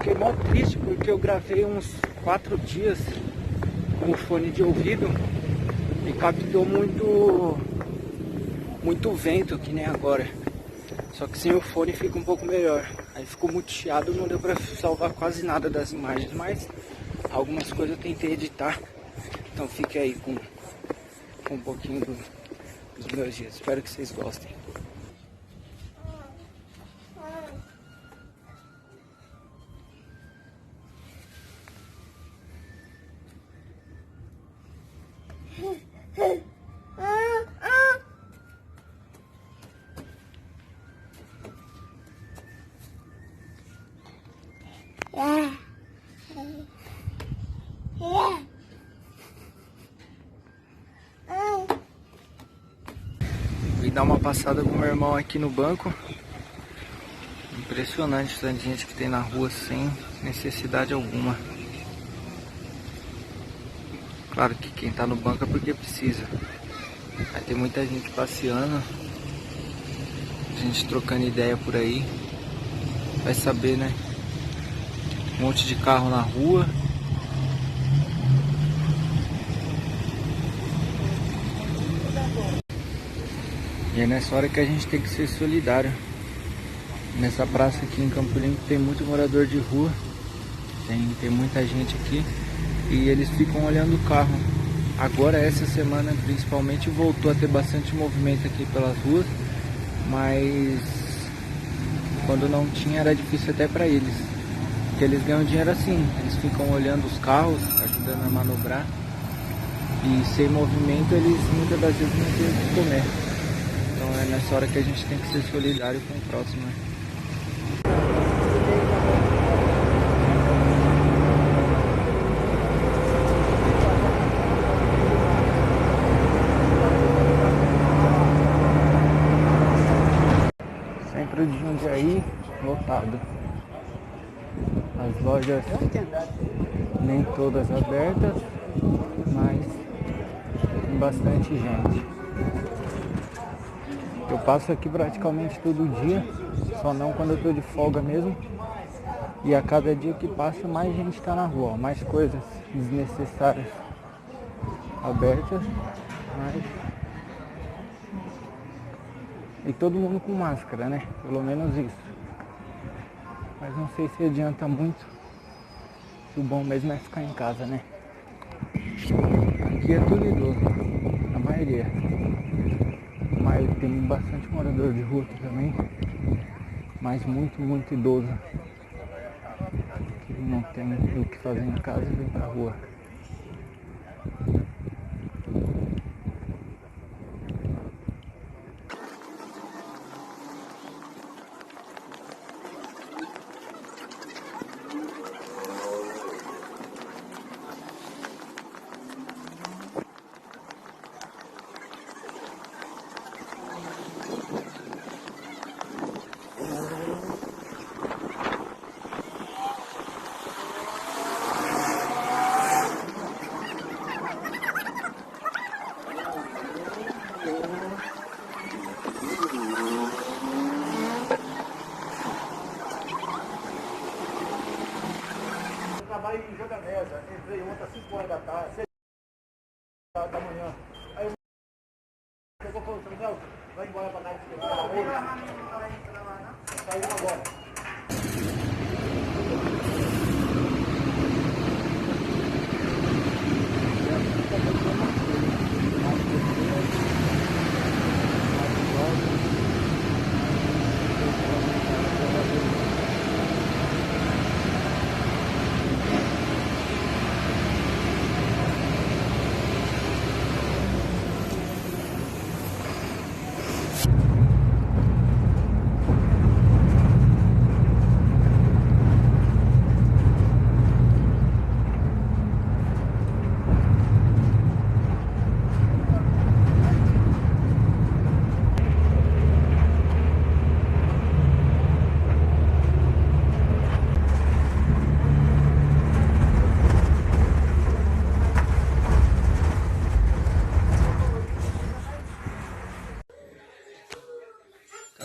fiquei mó triste porque eu gravei uns 4 dias com o fone de ouvido e captou muito vento, que nem agora. Só que sem o fone fica um pouco melhor. Aí ficou muito chiado, não deu pra salvar quase nada das imagens, mas algumas coisas eu tentei editar. Então fique aí com um pouquinho dos meus dias. Espero que vocês gostem. Vim dar uma passada com meu irmão aqui no banco. Impressionante o tanto de gente que tem na rua sem necessidade alguma. Claro que quem tá no banco é porque precisa. Aí tem muita gente passeando, gente trocando ideia por aí. Vai saber, né? Um monte de carro na rua. E é nessa hora que a gente tem que ser solidário. Nessa praça aqui em Campo Limpo tem muito morador de rua. Tem muita gente aqui. E eles ficam olhando o carro. Agora, essa semana principalmente, voltou a ter bastante movimento aqui pelas ruas. Mas quando não tinha era difícil até para eles. Porque eles ganham dinheiro assim. Eles ficam olhando os carros, ajudando a manobrar. E sem movimento eles muitas das vezes não têm o que comer. Então é nessa hora que a gente tem que ser solidário com o próximo, né? Centro de Jundiaí lotado. As lojas nem todas abertas, mas tem bastante gente. Eu passo aqui praticamente todo dia, só não quando eu tô de folga mesmo. E a cada dia que passa, mais gente tá na rua, mais coisas desnecessárias abertas, mas... E todo mundo com máscara, né? Pelo menos isso. Mas não sei se adianta muito. Se o bom mesmo é ficar em casa, né? Aqui é tudo idoso, a maioria. Mas tem bastante morador de rua aqui também. Mas muito idoso. Que não tem o que fazer em casa e vem pra rua. Trabalho em Joga Mesa, entrei ontem às 5 horas da tarde, 6 da manhã. Aí eu chegou e falou, Samuel, vai embora pra casa de saiu agora.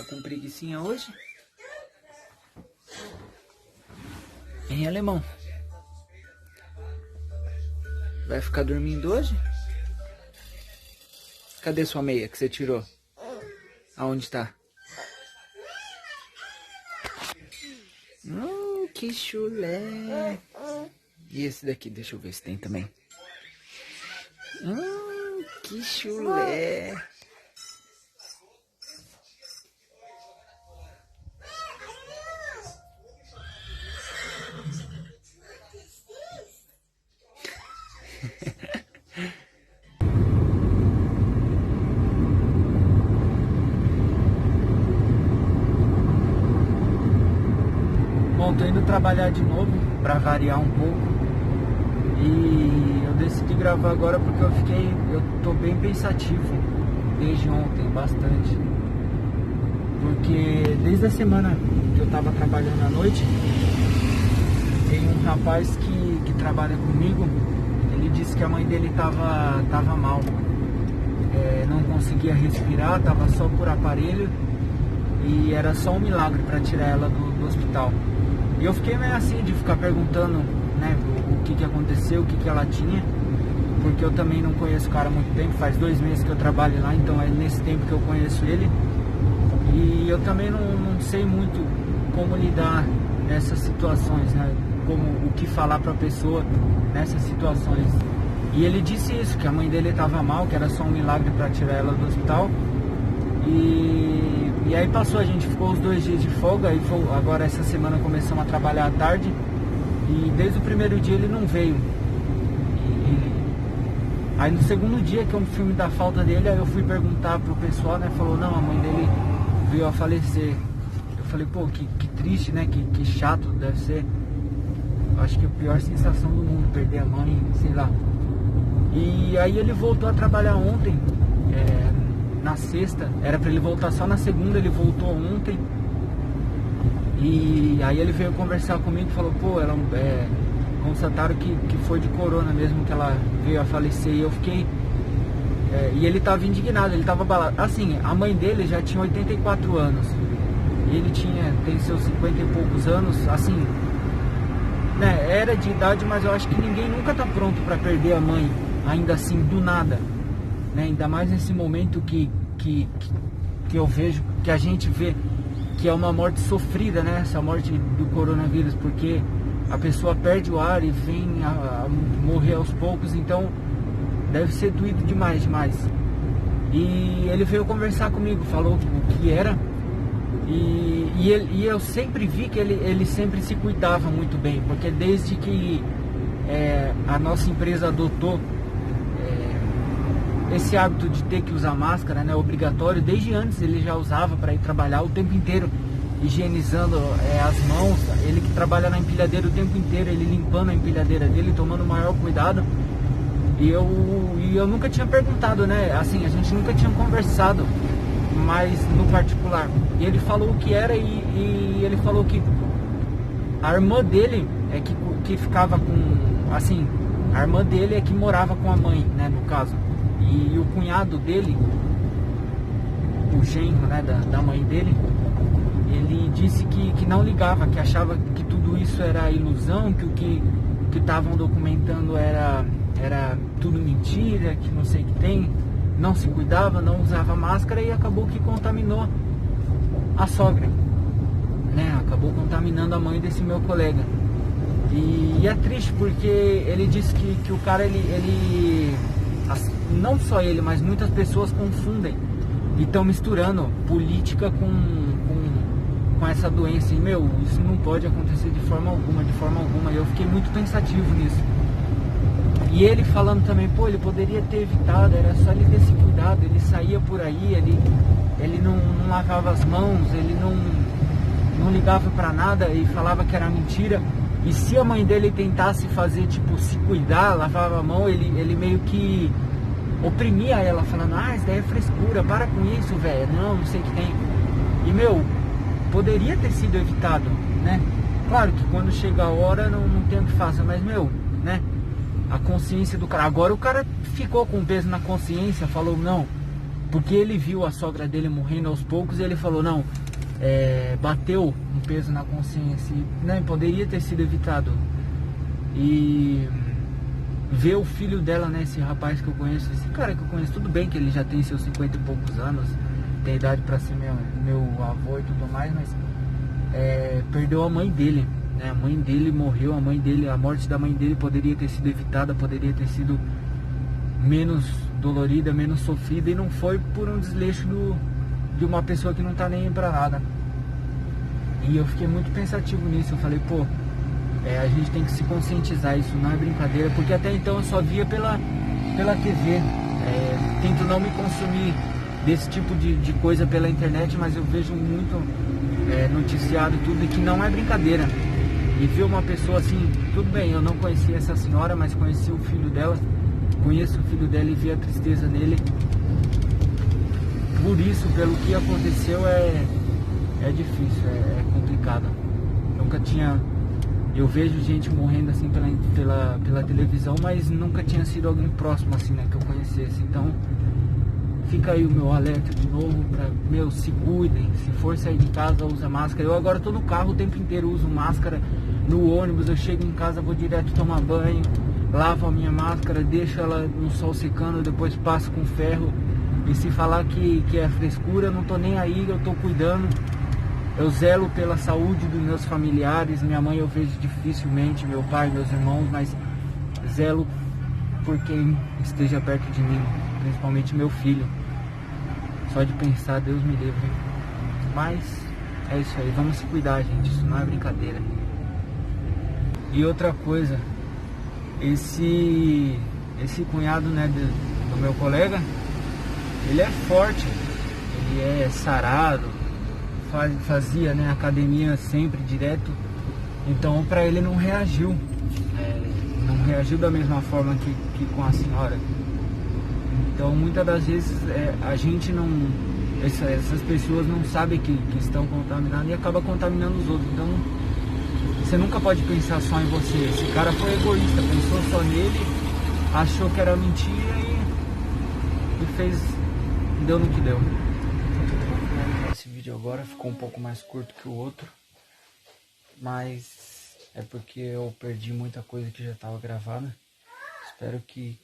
Com preguicinha hoje? Em alemão. Vai ficar dormindo hoje? Cadê sua meia que você tirou? Aonde tá? Que chulé. E esse daqui, deixa eu ver se tem também. Que chulé. Bom, tô indo trabalhar de novo pra variar um pouco. E eu decidi gravar agora porque eu tô bem pensativo desde ontem, bastante. Porque desde a semana que eu tava trabalhando à noite, tem um rapaz que trabalha comigo. Ele disse que a mãe dele tava mal, não conseguia respirar, tava só por aparelho e era só um milagre para tirar ela do hospital. E eu fiquei meio assim de ficar perguntando, né, o que aconteceu, o que ela tinha, porque eu também não conheço o cara há muito tempo, faz 2 meses que eu trabalho lá, então é nesse tempo que eu conheço ele. E eu também não sei muito como lidar nessas situações, né, como o que falar pra pessoa nessas situações. E ele disse isso, que a mãe dele estava mal, que era só um milagre para tirar ela do hospital. E aí passou, a gente ficou os 2 dias de folga, e agora essa semana começamos a trabalhar à tarde. E desde o primeiro dia ele não veio. Aí no segundo dia, que é um filme da falta dele, aí eu fui perguntar pro pessoal, né? Falou, não, a mãe dele veio a falecer. Eu falei, pô, que triste, né? Que chato deve ser. Acho que é a pior sensação do mundo, perder a mãe, sei lá. E aí ele voltou a trabalhar ontem, na sexta. Era pra ele voltar só na segunda, ele voltou ontem. E aí ele veio conversar comigo e falou, pô, ela constataram que foi de corona mesmo que ela veio a falecer. E eu fiquei... e ele tava indignado, ele tava abalado. Assim, a mãe dele já tinha 84 anos. Ele tem seus 50 e poucos anos, assim... né, era de idade, mas eu acho que ninguém nunca tá pronto para perder a mãe, ainda assim, do nada, né? Ainda mais nesse momento que eu vejo, que a gente vê que é uma morte sofrida, né? Essa morte do coronavírus, porque a pessoa perde o ar e vem a morrer aos poucos, então deve ser doído demais. E ele veio conversar comigo, falou o que era. E eu sempre vi que ele sempre se cuidava muito bem, porque desde que a nossa empresa adotou esse hábito de ter que usar máscara, né, obrigatório, desde antes ele já usava para ir trabalhar o tempo inteiro, higienizando as mãos. Ele que trabalha na empilhadeira o tempo inteiro, ele limpando a empilhadeira dele, tomando o maior cuidado. E eu nunca tinha perguntado, né, assim, a gente nunca tinha conversado mais no particular. E ele falou o que era, e ele falou que a irmã dele que ficava com, assim, a irmã dele que morava com a mãe, né, no caso. E o cunhado dele, o genro, né, da mãe dele, ele disse que não ligava, que achava que tudo isso era ilusão, que o que estavam documentando era tudo mentira, que não sei o que tem. Não se cuidava, não usava máscara, e acabou que contaminou a sogra, né? Acabou contaminando a mãe desse meu colega. E é triste porque ele disse que o cara, não só ele, mas muitas pessoas confundem e estão misturando política com essa doença. E, meu, isso não pode acontecer de forma alguma. E eu fiquei muito pensativo nisso. E ele falando também, pô, ele poderia ter evitado, era só ele ter se cuidado. Ele saía por aí, ele não lavava as mãos, ele não ligava pra nada e falava que era mentira. E se a mãe dele tentasse fazer, tipo, se cuidar, lavava a mão, ele meio que oprimia ela, falando, isso daí é frescura, para com isso, velho, não sei o que tem. E, meu, poderia ter sido evitado, né? Claro que quando chega a hora não tem o que fazer, mas, meu, né? A consciência do cara. Agora o cara ficou com peso na consciência, falou não, porque ele viu a sogra dele morrendo aos poucos, e ele falou, não, bateu um peso na consciência e, né, poderia ter sido evitado. E ver o filho dela, né, esse rapaz que eu conheço, esse cara que eu conheço, tudo bem que ele já tem seus 50 e poucos anos, tem idade para ser meu avô e tudo mais, mas perdeu a mãe dele, né? A mãe dele morreu, a morte da mãe dele poderia ter sido evitada, poderia ter sido menos dolorida, menos sofrida, e não foi por um desleixo de uma pessoa que não tá nem aí pra nada. E eu fiquei muito pensativo nisso. Eu falei, pô, a gente tem que se conscientizar, isso não é brincadeira, porque até então eu só via pela TV. Tento não me consumir desse tipo de coisa pela internet, mas eu vejo muito noticiado e tudo, e que não é brincadeira. E ver uma pessoa assim, tudo bem, eu não conhecia essa senhora, mas conheci o filho dela, conheço o filho dela e ver a tristeza nele. Por isso, pelo que aconteceu, é difícil, é complicado. Nunca tinha... Eu vejo gente morrendo assim pela televisão, mas nunca tinha sido alguém próximo assim, né, que eu conhecesse. Então, fica aí o meu alerta de novo para, se cuidem. Se for sair de casa, usa máscara. Eu agora tô no carro o tempo inteiro, uso máscara. No ônibus, eu chego em casa, vou direto tomar banho, lavo a minha máscara, deixo ela no sol secando, depois passo com ferro. E se falar que é frescura, eu não tô nem aí, eu tô cuidando. Eu zelo pela saúde dos meus familiares. Minha mãe eu vejo dificilmente, meu pai, meus irmãos, mas zelo por quem esteja perto de mim, principalmente meu filho. Só de pensar, Deus me livre. Mas é isso aí, vamos se cuidar, gente, isso não é brincadeira. E outra coisa, esse cunhado, né, do meu colega, ele é forte, ele é sarado, fazia, né, academia sempre direto, então para ele não reagiu, não reagiu da mesma forma que com a senhora. Então muitas das vezes a gente não, essas pessoas não sabem que estão contaminadas e acaba contaminando os outros. Então você nunca pode pensar só em você. Esse cara foi egoísta, pensou só nele, achou que era mentira e fez, deu no que deu. Esse vídeo agora ficou um pouco mais curto que o outro, mas é porque eu perdi muita coisa que já estava gravada. Espero que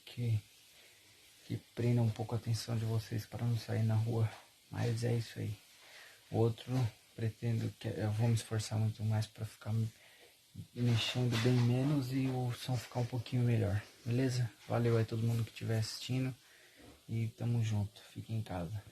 prenda um pouco a atenção de vocês para não sair na rua, mas é isso aí. O outro pretendo que eu vou me esforçar muito mais para ficar mexendo bem menos e o som ficar um pouquinho melhor, beleza? Valeu aí todo mundo que estiver assistindo e tamo junto, fiquem em casa.